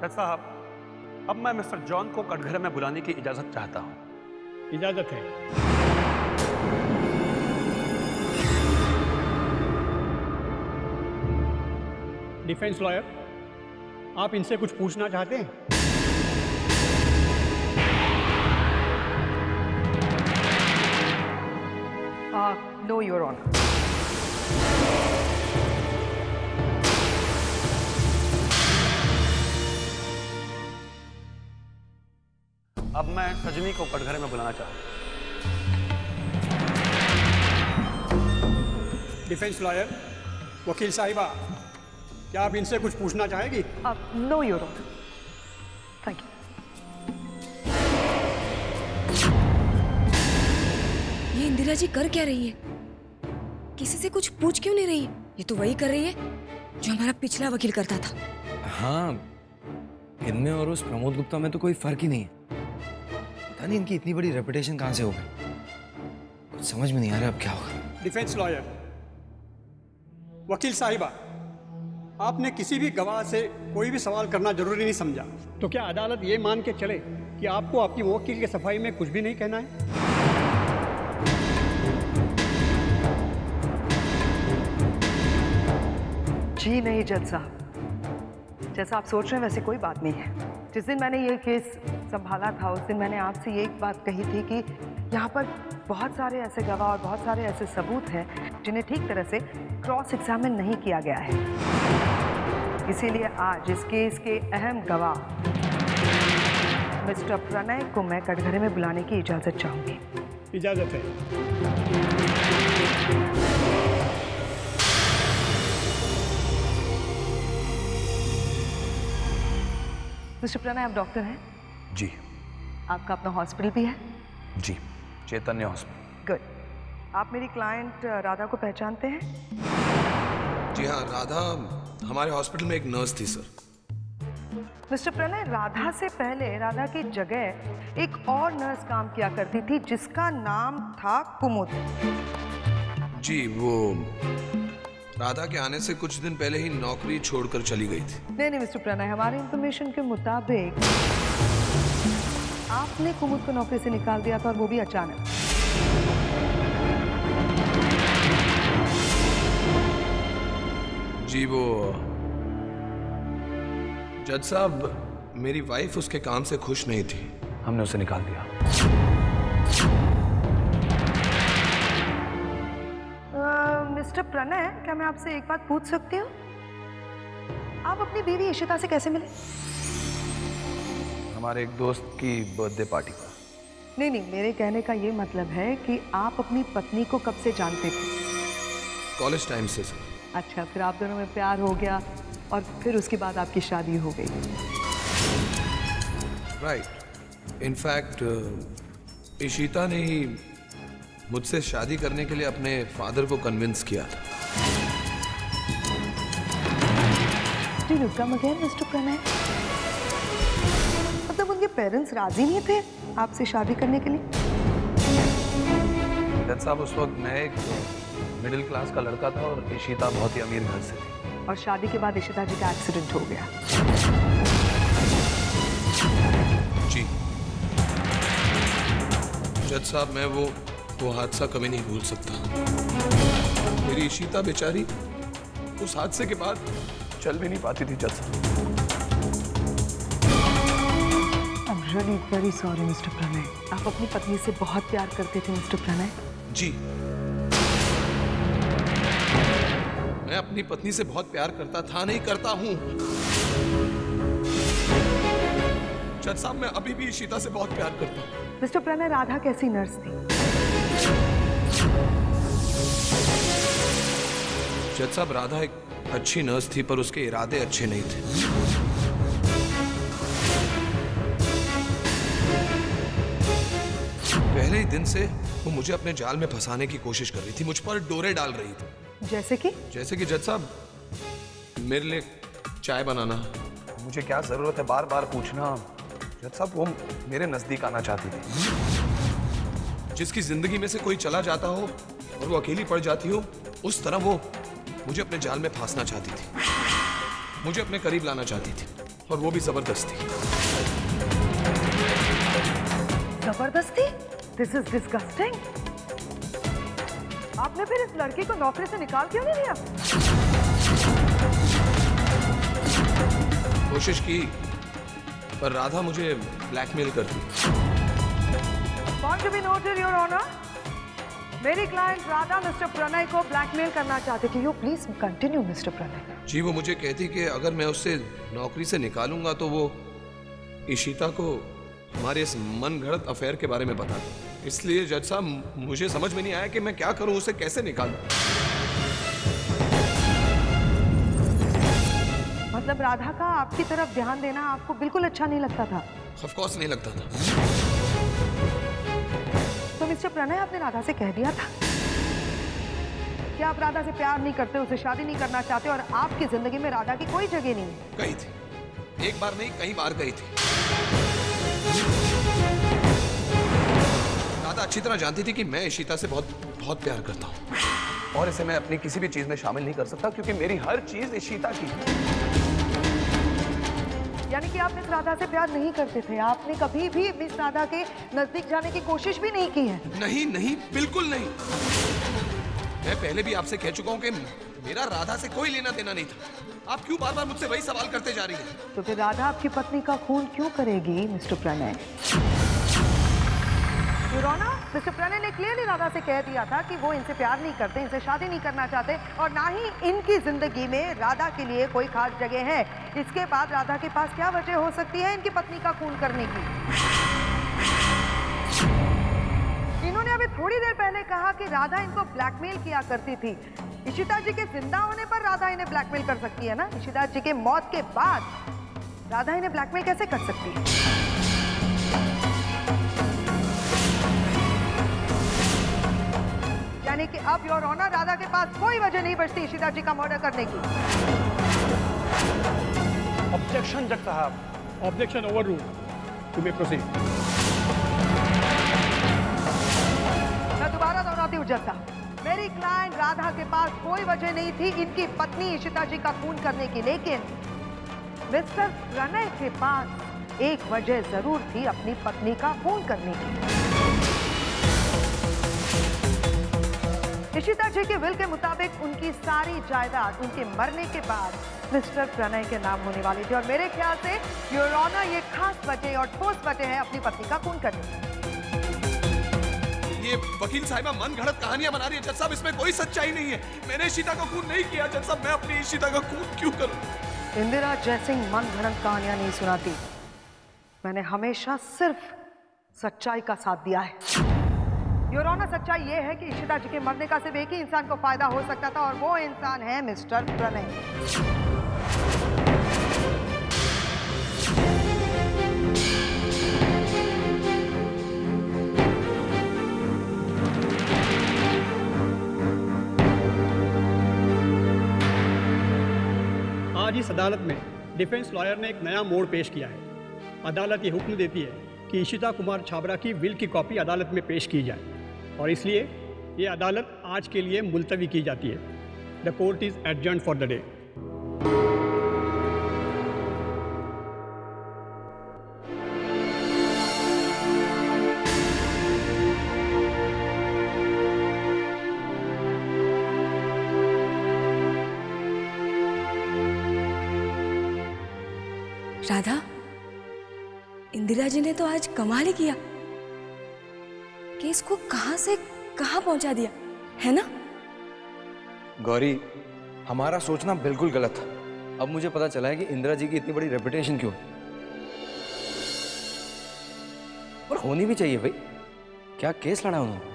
जज साहब, अब मैं मिस्टर जॉन को कटघरे में बुलाने की इजाजत चाहता हूं। इजाजत है। डिफेंस लॉयर, आप इनसे कुछ पूछना चाहते हैं? No your honour. अब मैं सजनी को कटघरे में बुलाना चाहूंगा। डिफेंस लॉयर, वकील साहिबा, क्या आप इनसे कुछ पूछना चाहेगी? No your honour, thank you. ये इंदिरा जी कर क्या रही है? किसी से कुछ पूछ क्यों नहीं रही? ये तो वही कर रही है जो हमारा पिछला वकील करता था। हाँ, इनमें और उस प्रमोद गुप्ता में तो कोई फर्क ही नहीं है। पता नहीं इनकी इतनी बड़ी रेपुटेशन कहां से हो गई, कुछ समझ में नहीं आ रहा अब क्या होगा। डिफेंस लॉयर, वकील साहिबा, आपने किसी भी गवाह से कोई भी सवाल करना जरूरी नहीं समझा, तो क्या अदालत ये मान के चले कि आपको आपकी वकील की सफाई में कुछ भी नहीं कहना है? जी नहीं जज साहब, जैसा आप सोच रहे हैं वैसे कोई बात नहीं है। जिस दिन मैंने ये केस संभाला था उस दिन मैंने आपसे ये एक बात कही थी कि यहाँ पर बहुत सारे ऐसे गवाह और बहुत सारे ऐसे सबूत हैं जिन्हें ठीक तरह से क्रॉस एग्जामिन नहीं किया गया है। इसीलिए आज इस केस के अहम गवाह मिस्टर प्रणय को मैं कटघरे में बुलाने की इजाजत चाहूंगी। इजाजत है। मिस्टर प्रणय, आप डॉक्टर हैं? जी। आपका अपना हॉस्पिटल भी है? जी, चैतन्य हॉस्पिटल। गुड। आप मेरी क्लाइंट राधा को पहचानते हैं? जी हाँ, राधा हमारे हॉस्पिटल में एक नर्स थी सर। मिस्टर प्रणय, राधा से पहले राधा की जगह एक और नर्स काम किया करती थी जिसका नाम था कुमुद। जी, वो राधा के आने से कुछ दिन पहले ही नौकरी छोड़कर चली गई थी। नहीं मिस्टर प्रणय, हमारे इंफॉर्मेशन के मुताबिक आपने कुमुद को नौकरी से निकाल दिया था और वो भी अचानक। जी, वो जज साहब, मेरी वाइफ उसके काम से खुश नहीं थी, हमने उसे निकाल दिया। मिस्टर प्रणय, क्या मैं आपसे एक बात पूछ सकती हूँ? आप अपनी बीवी इशिता से कैसे मिले? हमारे एक दोस्त की बर्थडे पार्टी पर। नहीं, मेरे कहने का ये मतलब है कि आप अपनी पत्नी को कब से जानते थे? कॉलेज टाइम से सर। अच्छा, फिर आप दोनों में प्यार हो गया और फिर उसके बाद आपकी शादी हो गई। राइट। इनफैक्ट इशिता ने ही मुझसे शादी करने के लिए अपने फादर को कन्विंस किया था। मिस्टर प्रणय, मतलब उनके पेरेंट्स राजी नहीं थे आपसे शादी करने के लिए? जज साहब, उस वक्त मैं एक मिडिल क्लास का लड़का था और इशिता बहुत ही अमीर घर से थी। और शादी के बाद इशिता जी का एक्सीडेंट हो गया। जी जज साहब, मैं वो हादसा कभी नहीं भूल सकता। मेरी इशिता बेचारी उस हादसे के बाद चल भी नहीं पाती थी जज साहब। I'm really very sorry, mister Pranay. आप अपनी पत्नी से बहुत प्यार करते थे मिस्टर प्रणय? जी, मैं अपनी पत्नी से बहुत प्यार करता था, नहीं करता हूं। जज साहब, मैं अभी भी इशिता से बहुत प्यार करता हूं। मिस्टर प्रणय, राधा कैसी नर्स थी? जज साहब, राधा एक अच्छी नर्स थी पर उसके इरादे अच्छे नहीं थे। पहले ही दिन से वो मुझे अपने जाल में फंसाने की कोशिश कर रही थी, मुझ पर डोरे डाल रही थी। जैसे कि जज साहब, मेरे लिए चाय बनाना। मुझे क्या जरूरत है बार बार पूछना? जज साहब, वो मेरे नजदीक आना चाहती थी। जिसकी जिंदगी में से कोई चला जाता हो और वो अकेली पड़ जाती हो, उस तरह वो मुझे अपने जाल में फांसना चाहती थी, मुझे अपने करीब लाना चाहती थी। और वो भी जबरदस्ती। जबरदस्ती? This is disgusting. आपने फिर इस लड़की को नौकरी से निकाल क्यों नहीं दिया? कोशिश की, पर राधा मुझे ब्लैकमेल करती। Want to be noted, Your Honor? मेरी क्लाइंट राधा मिस्टर प्रणय को ब्लैकमेल करना चाहती थी। You please continue mister Pranay. जी, वो मुझे कहती कि अगर मैं उससे नौकरी से निकालूंगा तो वो इशिता को हमारे इस मनगढ़ंत अफेयर के बारे में बता दें। इसलिए जज साहब, मुझे समझ में नहीं आया कि मैं क्या करूं, उसे कैसे निकालूं। मतलब राधा का आपकी तरफ ध्यान देना आपको बिल्कुल अच्छा नहीं लगता था? ऑफ कोर्स नहीं लगता था। तो मिस्टर प्रणय, आपने राधा से कह दिया था कि आप राधा से प्यार नहीं करते, उसे शादी नहीं करना चाहते और आपकी जिंदगी में राधा की कोई जगह नहीं है? कही थी, एक बार नहीं कई बार कही थी। राधा अच्छी तरह जानती थी कि मैं इशिता से बहुत प्यार करता हूँ और इसे मैं अपनी किसी भी चीज में शामिल नहीं कर सकता क्योंकि मेरी हर चीज इशिता की है। यानी कि आप मिस राधा से प्यार नहीं करते थे? आपने कभी भी मिस राधा के नजदीक जाने की कोशिश भी नहीं की है? नहीं नहीं, बिल्कुल नहीं। मैं पहले भी आपसे कह चुका हूं कि मेरा राधा से कोई लेना देना नहीं था। आप क्यों बार बार मुझसे वही सवाल करते जा रही हैं? तो फिर राधा आपकी पत्नी का खून क्यों करेगी mister Pranay? Your honour, mister Pranay ने क्लियरली राधा से कह दिया था कि वो इनसे प्यार नहीं करते, इनसे शादी नहीं करना चाहते और ना ही इनकी जिंदगी में राधा के लिए कोई खास जगह है। इसके बाद राधा के पास क्या वजह हो सकती है इनकी पत्नी का खून करने की? इन्होंने अभी थोड़ी देर पहले कहा कि राधा इनको ब्लैकमेल किया करती थी। इशिता जी के जिंदा होने पर राधा इन्हें ब्लैकमेल कर सकती है ना? इशिता जी के मौत के बाद राधा इन्हें ब्लैकमेल कैसे कर सकती है? यानी कि अब योर ऑनर, राधा के पास कोई वजह नहीं बचती इशिता जी का मर्डर करने की। ऑब्जेक्शन जज साहब, objection overruled. You may proceed. मैं दोबारा दोहराती हूँ जज साहब, मेरी क्लाइंट राधा के पास कोई वजह नहीं थी इनकी पत्नी इशिता जी का खून करने की, लेकिन मिस्टर प्रणय के पास एक वजह जरूर थी अपनी पत्नी का खून करने की। इशिता जी के विल के मुताबिक उनकी सारी जायदाद उनके मरने के बाद मिस्टर प्रणय के नाम होने वाली थी और मेरे ख्याल से योर ऑनर, ये खास वजह और ठोस वजह है अपनी पत्नी का खून करने की। ये वकील साहिबा मनगढ़ंत कहानियां बना रही है जज साहब, इसमें कोई सच्चाई नहीं है। मैंने इशिता का खून नहीं किया जज साहब, मैं अपनी इशिता का खून क्यों करूं? इंदिरा जयसिंह मनगढ़ंत कहानियां नहीं सुनाती। मैंने हमेशा सिर्फ सच्चाई का साथ दिया है। योर ऑनर, सच्चाई ये है कि इशिता जी के मरने का सिर्फ एक ही इंसान को फायदा हो सकता था और वो इंसान है मिस्टर प्रणय। आज इस अदालत में डिफेंस लॉयर ने एक नया मोड़ पेश किया है। अदालत ये हुक्म देती है कि इशिता कुमार छाबड़ा की विल की कॉपी अदालत में पेश की जाए और इसलिए ये अदालत आज के लिए मुलतवी की जाती है। The court is adjourned for the day. Radha, Indira ji ने तो आज कमाल ही किया कि इसको कहां से कहां पहुंचा दिया, है ना? गौरी, हमारा सोचना बिल्कुल गलत था। अब मुझे पता चला है कि इंदिरा जी की इतनी बड़ी रेपुटेशन क्यों है। और होनी भी चाहिए भाई। क्या केस लड़ा उन्होंने?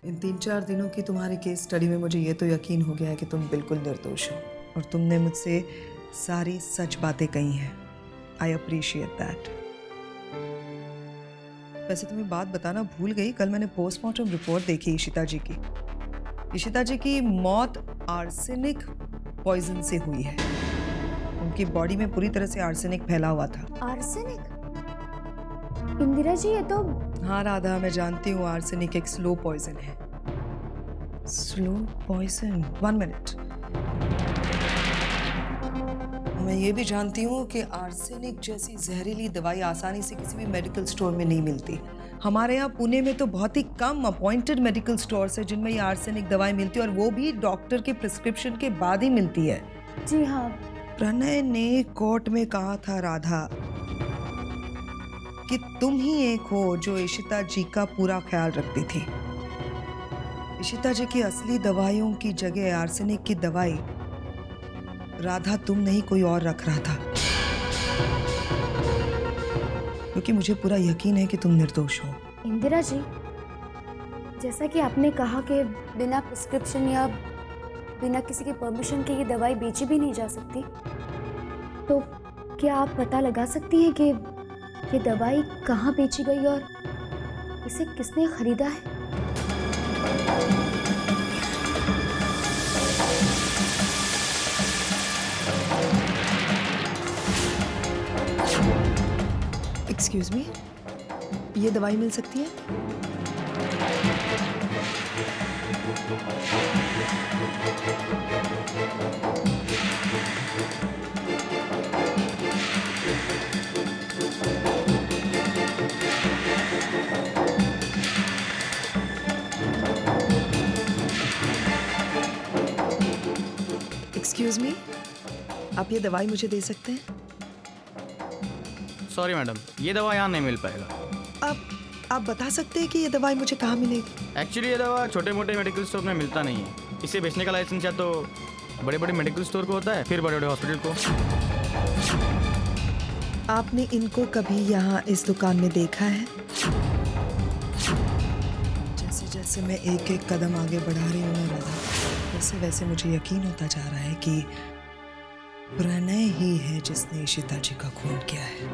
इन 3-4 दिनों की तुम्हारी केस स्टडी में मुझे ये तो यकीन हो गया है कि तुम बिल्कुल निर्दोष हो और तुमने मुझसे सारी सच बातें कही हैं। I appreciate that. वैसे तुम्हें बात बताना भूल गई, कल मैंने पोस्टमार्टम रिपोर्ट देखी इशिता जी की। इशिता जी की मौत आर्सेनिक पॉइजन से हुई है। उनकी बॉडी में पूरी तरह से आर्सेनिक फैला हुआ था। आर्सेनिक? इंदिरा जी, ये तो... हाँ राधा, मैं जानती हूँ आर्सेनिक एक स्लो पॉइजन है। Slow poison? 1 मिनट। मैं ये भी जानती हूँ कि आर्सेनिक जैसी जहरीली दवाई आसानी से किसी भी मेडिकल स्टोर में नहीं मिलती। हमारे यहाँ पुणे में तो बहुत ही कम अपॉइंटेड मेडिकल स्टोर्स है जिनमें ये आर्सेनिक दवाई मिलती है, और वो भी डॉक्टर के प्रिस्क्रिप्शन के बाद ही मिलती है। जी हाँ। प्रणय ने कोर्ट में कहा था राधा कि तुम ही एक हो जो इशिता जी का पूरा ख्याल रखती थी। इशिता जी की असली दवाइयों की जगह आर्सेनिक की दवाई राधा तुम नहीं कोई और रख रहा था, क्योंकि मुझे पूरा यकीन है कि तुम निर्दोष हो। इंदिरा जी, जैसा कि आपने कहा कि बिना प्रिस्क्रिप्शन या बिना किसी के परमिशन के ये दवाई बेची भी नहीं जा सकती, तो क्या आप पता लगा सकती हैं कि ये दवाई कहाँ बेची गई और इसे किसने खरीदा है? एक्सक्यूज मी, ये दवाई मिल सकती है? एक्सक्यूज मी, आप ये दवाई मुझे दे सकते हैं? सॉरी मैडम, ये दवा यहाँ नहीं मिल पाएगा। आप बता सकते हैं कि ये दवाई मुझे कहाँ मिलेगी? एक्चुअली ये दवा छोटे मोटे मेडिकल स्टोर में मिलता नहीं है। इसे बेचने का लाइसेंस या तो बड़े बड़े मेडिकल स्टोर को होता है, फिर बड़े बड़े हॉस्पिटल को। आपने इनको कभी यहाँ इस दुकान में देखा है? जैसे जैसे मैं एक एक कदम आगे बढ़ा रही हूँ ना राधा, वैसे वैसे मुझे यकीन होता जा रहा है कि प्रणय ही है जिसने इशिता जी का खून किया है।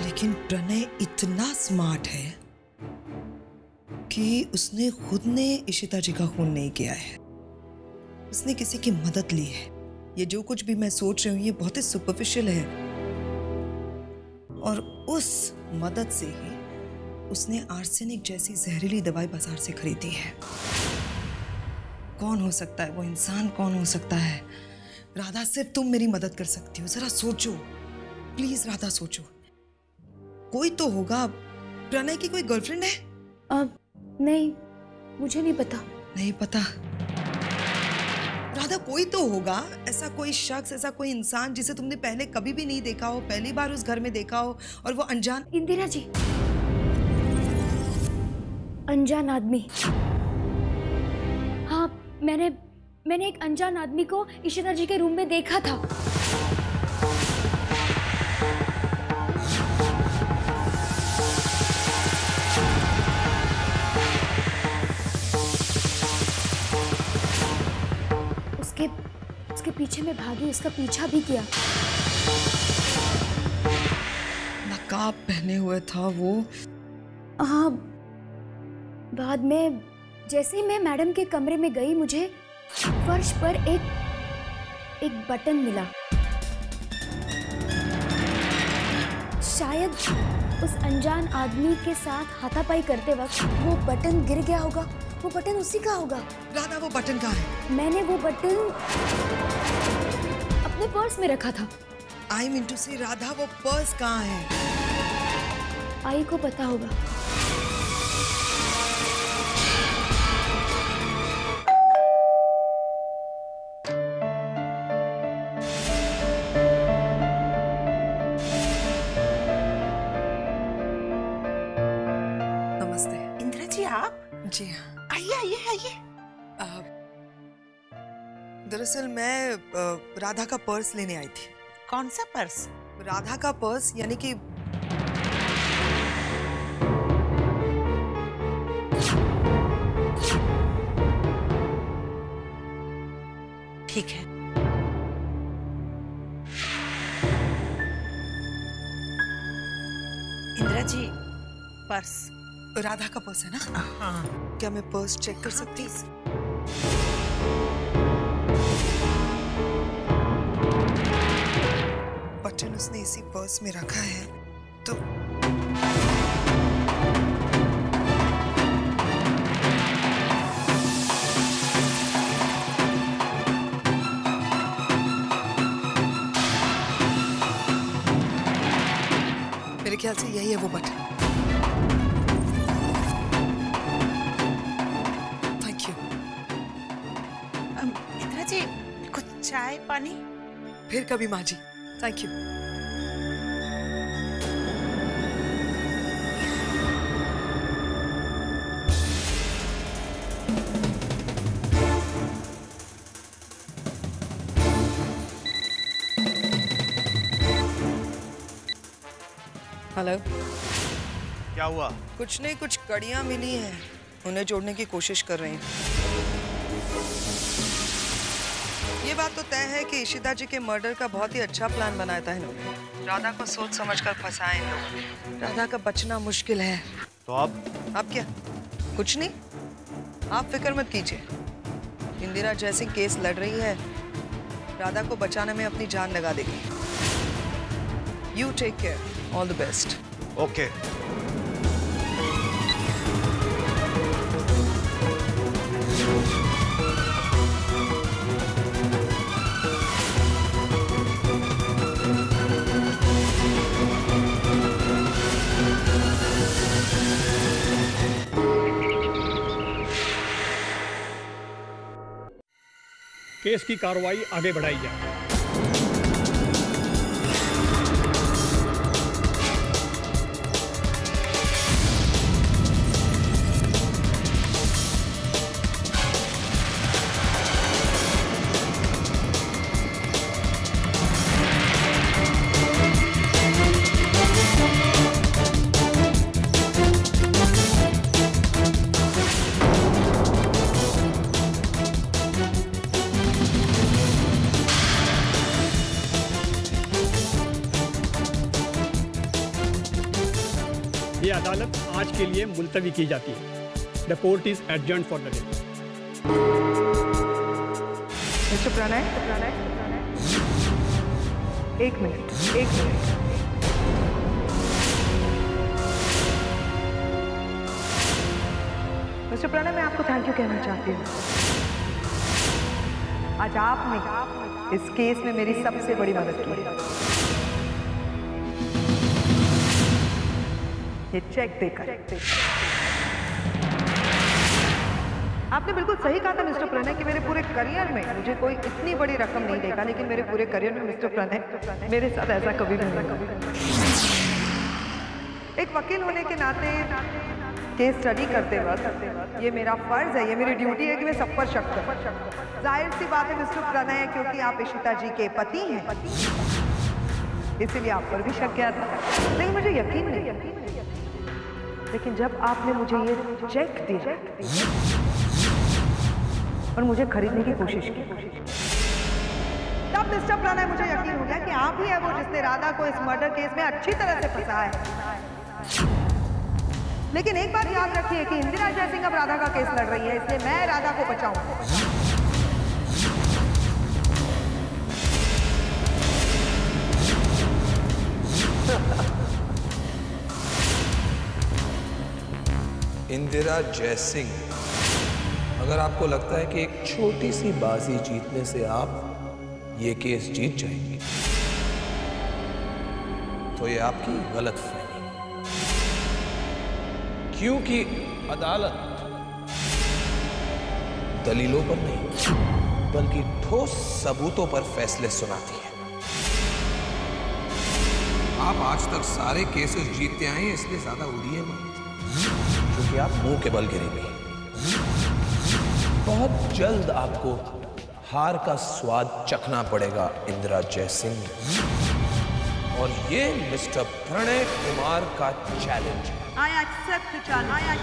लेकिन प्रणय इतना स्मार्ट है कि उसने खुद ने इशिता जी का खून नहीं किया है, उसने किसी की मदद ली है। ये जो कुछ भी मैं सोच रही हूँ ये बहुत ही सुपरफिशियल है, और उस मदद से ही उसने आर्सेनिक जैसी जहरीली दवाई बाजार से खरीदी है। कौन हो सकता है वो इंसान? कौन हो सकता है? राधा, सिर्फ तुम मेरी मदद कर सकती हो। जरा सोचो प्लीज राधा, सोचो। कोई तो होगा। प्रणय की कोई गर्लफ्रेंड है? नहीं, मुझे नहीं पता। नहीं पता? राधा, कोई तो होगा, ऐसा कोई शख्स, ऐसा कोई इंसान जिसे तुमने पहले कभी भी नहीं देखा हो, पहली बार उस घर में देखा हो, और वो अनजान। इंदिरा जी, अनजान आदमी। हाँ, मैंने एक अनजान आदमी को इशिता जी के रूम में देखा था। उसके पीछे मैं भागी, उसका पीछा भी किया। नकाब पहने हुए था वो। हाँ, बाद में जैसे ही मैं मैडम के कमरे में गई, मुझे फर्श पर एक बटन मिला। शायद उस अनजान आदमी के साथ हाथापाई करते वक्त वो बटन गिर गया होगा। वो बटन उसी का होगा। राधा, वो बटन कहाँ है? मैंने वो बटन अपने पर्स में रखा था। आई मीन टू से राधा, वो पर्स कहाँ है? आई को पता होगा। नमस्ते। इंदिरा जी, आप? जी हाँ, आइए आइए आइए। दरअसल मैं राधा का पर्स लेने आई थी। कौन सा पर्स? राधा का पर्स, यानी कि ठीक है। इंदिरा जी, पर्स। राधा का पर्स है ना? हाँ। क्या मैं पर्स चेक कर सकती? उसने इसी पर्स में रखा है तो मेरे ख्याल से यही है वो button. Thank you. Indira ji कुछ चाय पानी? फिर कभी माँ जी। Thank you. हेलो। क्या हुआ? कुछ नहीं, कुछ कड़ियां मिली हैं, उन्हें जोड़ने की कोशिश कर रही हूँ। ये बात तो तय है कि इशिता जी के मर्डर का बहुत ही अच्छा प्लान बनाया था इन्होंने। राधा को सोच समझकर फंसाया इन लोगों। राधा का बचना मुश्किल है। तो अब क्या? कुछ नहीं, आप फिक्र मत कीजिए। इंदिरा जयसिंह केस लड़ रही है, राधा को बचाने में अपनी जान लगा देगी। You take care, all the best. Okay. Case की कार्रवाई आगे बढ़ाई जाए। ये अदालत आज के लिए मुलतवी की जाती है। The court is adjourned for the day. Mister Pranay, एक मिनट। मिस्टर प्रणय, मैं आपको थैंक यू कहना चाहती हूँ। आज आपने इस केस में मेरी सबसे बड़ी मदद की। ये चेक देकर। आपने बिल्कुल सही कहा था मिस्टर प्रणय कि मेरे पूरे करियर में मुझे कोई इतनी बड़ी रकम नहीं देगा, लेकिन मेरे पूरे करियर में मिस्टर प्रणय मेरे साथ ऐसा कभी नहीं हुआ। एक वकील होने के नाते केस स्टडी करते वक्त ये मेरा फर्ज है, ये मेरी ड्यूटी है कि मैं सब पर शक करूं। जाहिर सी बात है मिस्टर प्रणय, क्योंकि आप इशिता जी के पति हैं, इसीलिए आप पर भी शक किया था, लेकिन मुझे यकीन नहीं। लेकिन जब आपने मुझे ये चेक दिया और मुझे खरीदने की कोशिश की, तब मिस्टर प्रणय मुझे यकीन हो गया कि आप ही है वो जिसने राधा को इस मर्डर केस में अच्छी तरह से फंसाया है। लेकिन एक बात याद रखिए कि इंदिरा जयसिंह अब राधा का केस लड़ रही है, इसलिए मैं राधा को बचाऊंगा। इंदिरा जयसिंह, अगर आपको लगता है कि एक छोटी सी बाजी जीतने से आप ये केस जीत जाएंगे, तो ये आपकी गलतफहमी, क्योंकि अदालत दलीलों पर नहीं बल्कि ठोस सबूतों पर फैसले सुनाती है। आप आज तक सारे केसेस जीतते आए हैं, इसलिए ज्यादा उड़िए मत, क्योंकि आप मुंह के बल गिरेंगे। बहुत जल्द आपको हार का स्वाद चखना पड़ेगा इंदिरा जयसिंह, और ये मिस्टर प्रणय कुमार का चैलेंज है। I accept the challenge.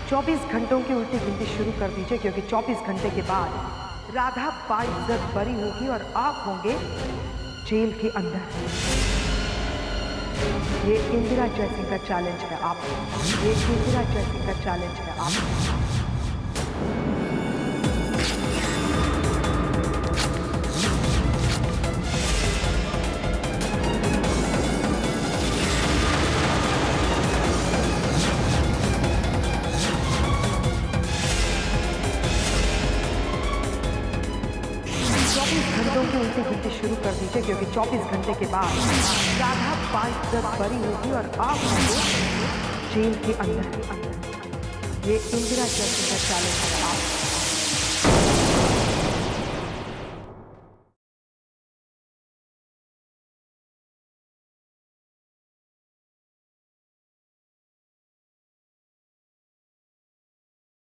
24 घंटों की उल्टी गिनती शुरू कर दीजिए, क्योंकि 24 घंटे के बाद राधा बाइज्जत बरी होगी और आप होंगे जेल के अंदर। ये इंदिरा जयसिंह का चैलेंज है आप, ये इंदिरा जयसिंह का चैलेंज है आप। कर दीजिए, क्योंकि 24 घंटे के बाद राधा बाइज्जत बरी होगी और आप होंगे जेल के अंदर। ये इंदिरा जज का चैलेंज है। आप